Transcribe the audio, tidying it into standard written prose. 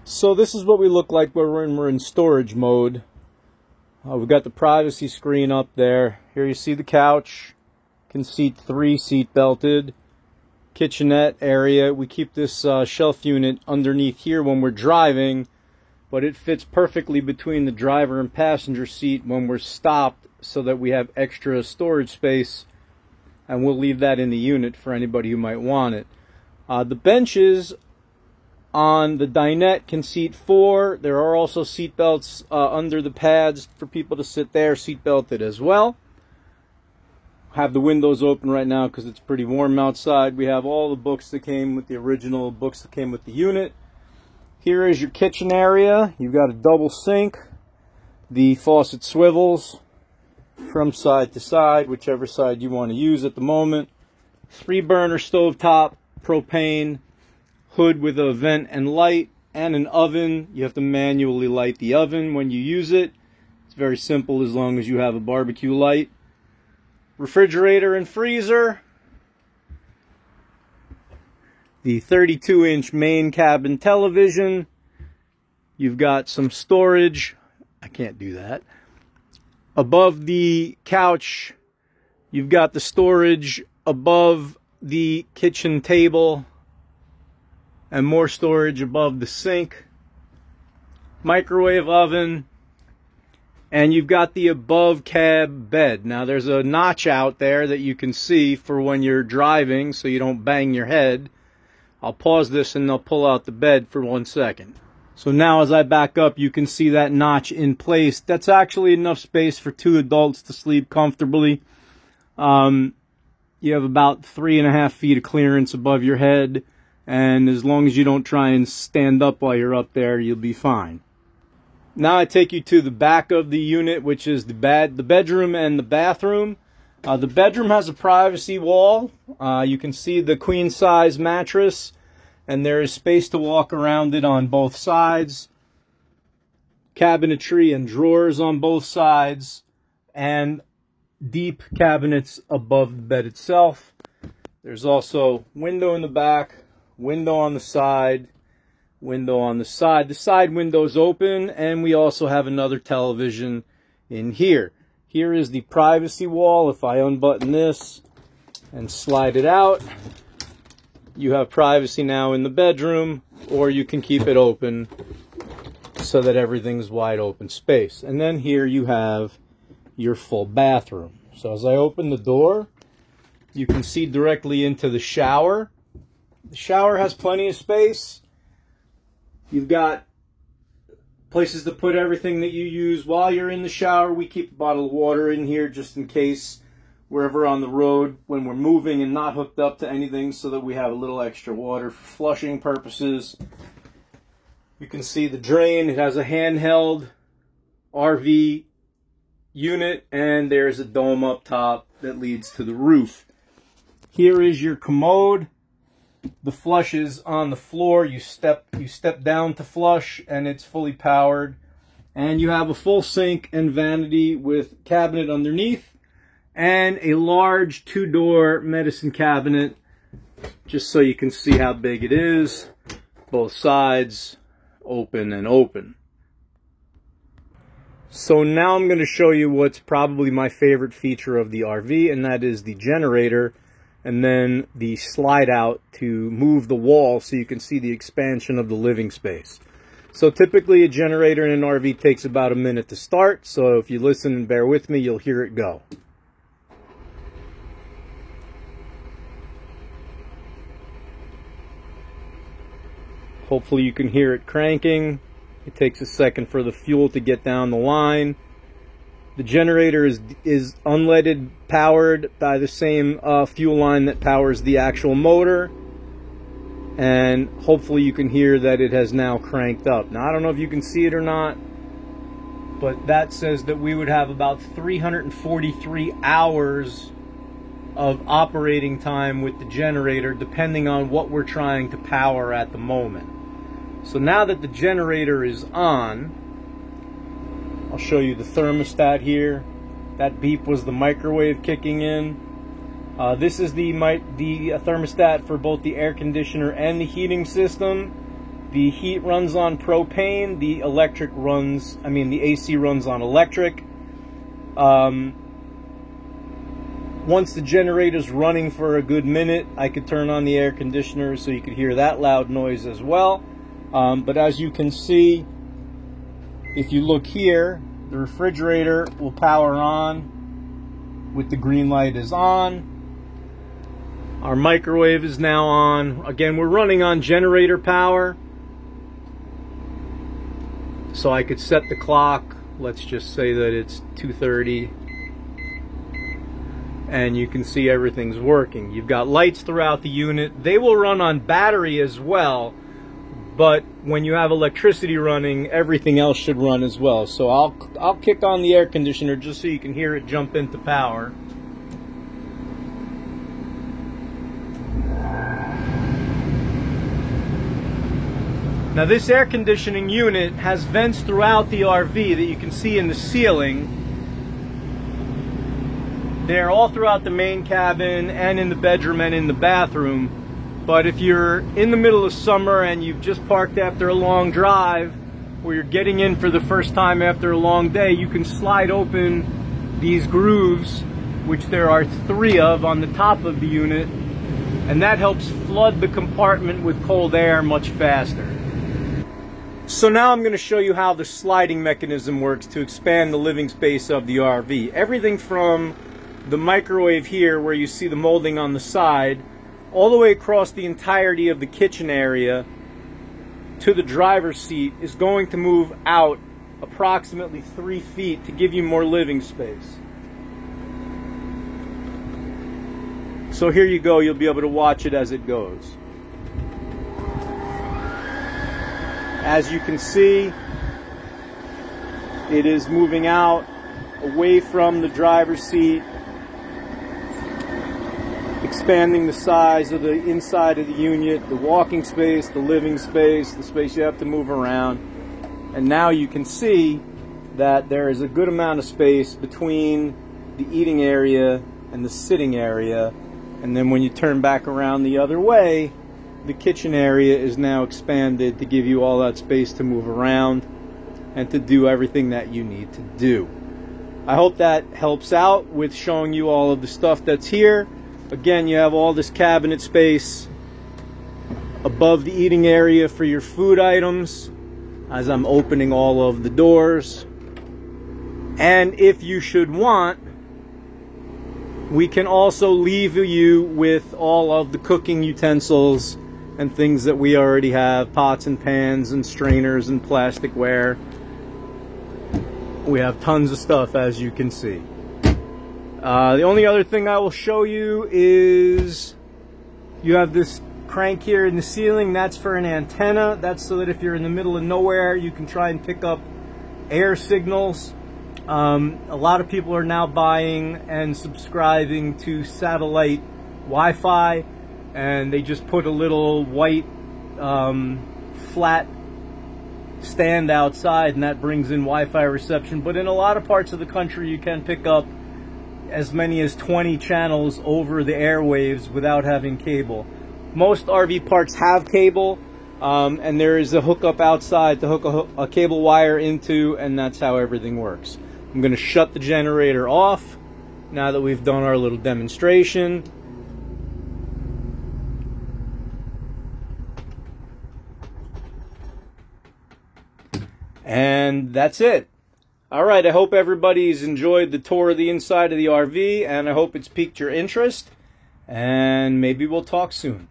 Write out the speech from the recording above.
So this is what we look like when we're in storage mode. We've got the privacy screen up there. Here you see the couch. Can seat 3 seat belted. Kitchenette area. We keep this shelf unit underneath here when we're driving, but it fits perfectly between the driver and passenger seat when we're stopped, so that we have extra storage space, and we'll leave that in the unit for anybody who might want it. The benches on the dinette can seat 4. There are also seat belts under the pads for people to sit there, seat belted as well. Have the windows open right now because it's pretty warm outside. We have all the books that came with the original books that came with the unit. Here is your kitchen area. You've got a double sink. The faucet swivels from side to side, whichever side you want to use at the moment. 3-burner stovetop, propane, hood with a vent and light, and an oven. You have to manually light the oven when you use it. It's very simple as long as you have a barbecue light. Refrigerator and freezer. The 32-inch main cabin television. You've got some storage. I can't do that. Above the couch, you've got the storage above the kitchen table, and more storage above the sink. Microwave oven. And you've got the above cab bed. Now there's a notch out there that you can see for when you're driving so you don't bang your head. I'll pause this and I'll pull out the bed for 1 second. So now as I back up, you can see that notch in place. That's actually enough space for 2 adults to sleep comfortably. You have about 3.5 feet of clearance above your head, and as long as you don't try and stand up while you're up there, you'll be fine. Now I take you to the back of the unit, which is the bedroom and the bathroom. The bedroom has a privacy wall. You can see the queen size mattress, and there is space to walk around it on both sides. Cabinetry and drawers on both sides, and deep cabinets above the bed itself. There's also window in the back, window on the side, window on the side. The side window's open, and we also have another television in here. Here is the privacy wall. If I unbutton this and slide it out, you have privacy now in the bedroom, or you can keep it open so that everything's wide open space. And then here you have your full bathroom. So as I open the door, you can see directly into the shower. The shower has plenty of space. You've got places to put everything that you use while you're in the shower. We keep a bottle of water in here just in case we're ever on the road when we're moving and not hooked up to anything, so that we have a little extra water for flushing purposes. You can see the drain. It has a handheld RV unit, and there's a dome up top that leads to the roof. Here is your commode. The flush is on the floor. You step down to flush, and it's fully powered. And you have a full sink and vanity with cabinet underneath, and a large 2-door medicine cabinet, just so you can see how big it is. Both sides open and open. So now I'm going to show you what's probably my favorite feature of the RV, and that is the generator, and then the slide out to move the wall so you can see the expansion of the living space. So typically a generator in an RV takes about a minute to start, so if you listen and bear with me, you'll hear it go. Hopefully you can hear it cranking. It takes a second for the fuel to get down the line. The generator is unleaded, powered by the same fuel line that powers the actual motor. And hopefully you can hear that it has now cranked up. Now I don't know if you can see it or not, but that says that we would have about 343 hours of operating time with the generator, depending on what we're trying to power at the moment. So now that the generator is on, I'll show you the thermostat here. That beep was the microwave kicking in. This is the thermostat for both the air conditioner and the heating system. The heat runs on propane, the the AC runs on electric. Once the generator's running for a good minute, I could turn on the air conditioner so you could hear that loud noise as well. But as you can see, if you look here, the refrigerator will power on with the green light is on. Our microwave is now on. Again, we're running on generator power. So I could set the clock. Let's just say that it's 2:30. And you can see everything's working. You've got lights throughout the unit. They will run on battery as well, but when you have electricity running, everything else should run as well. So I'll kick on the air conditioner just so you can hear it jump into power. Now this air conditioning unit has vents throughout the RV that you can see in the ceiling. They're all throughout the main cabin and in the bedroom and in the bathroom. But if you're in the middle of summer and you've just parked after a long drive, or you're getting in for the first time after a long day, you can slide open these grooves, which there are 3 of on the top of the unit, and that helps flood the compartment with cold air much faster. So now I'm going to show you how the sliding mechanism works to expand the living space of the RV. Everything from the microwave here, where you see the molding on the side, all the way across the entirety of the kitchen area to the driver's seat is going to move out approximately 3 feet to give you more living space. So here you go, you'll be able to watch it as it goes. As you can see, it is moving out away from the driver's seat, expanding the size of the inside of the unit, the walking space, the living space, the space you have to move around. And now you can see that there is a good amount of space between the eating area and the sitting area. And then when you turn back around the other way, the kitchen area is now expanded to give you all that space to move around and to do everything that you need to do. I hope that helps out with showing you all of the stuff that's here. Again, you have all this cabinet space above the eating area for your food items as I'm opening all of the doors. And if you should want, we can also leave you with all of the cooking utensils and things that we already have, pots and pans and strainers and plasticware. We have tons of stuff, as you can see. The only other thing I will show you is you have this crank here in the ceiling. That's for an antenna. That's so that if you're in the middle of nowhere, you can try and pick up air signals. A lot of people are now buying and subscribing to satellite Wi-Fi, and they just put a little white flat stand outside, and that brings in Wi-Fi reception. But in a lot of parts of the country, you can pick up as many as 20 channels over the airwaves without having cable. Most RV parks have cable, and there is a hookup outside to hook a cable wire into, and that's how everything works. I'm going to shut the generator off now that we've done our little demonstration. And that's it. Alright, I hope everybody's enjoyed the tour of the inside of the RV, and I hope it's piqued your interest, and maybe we'll talk soon.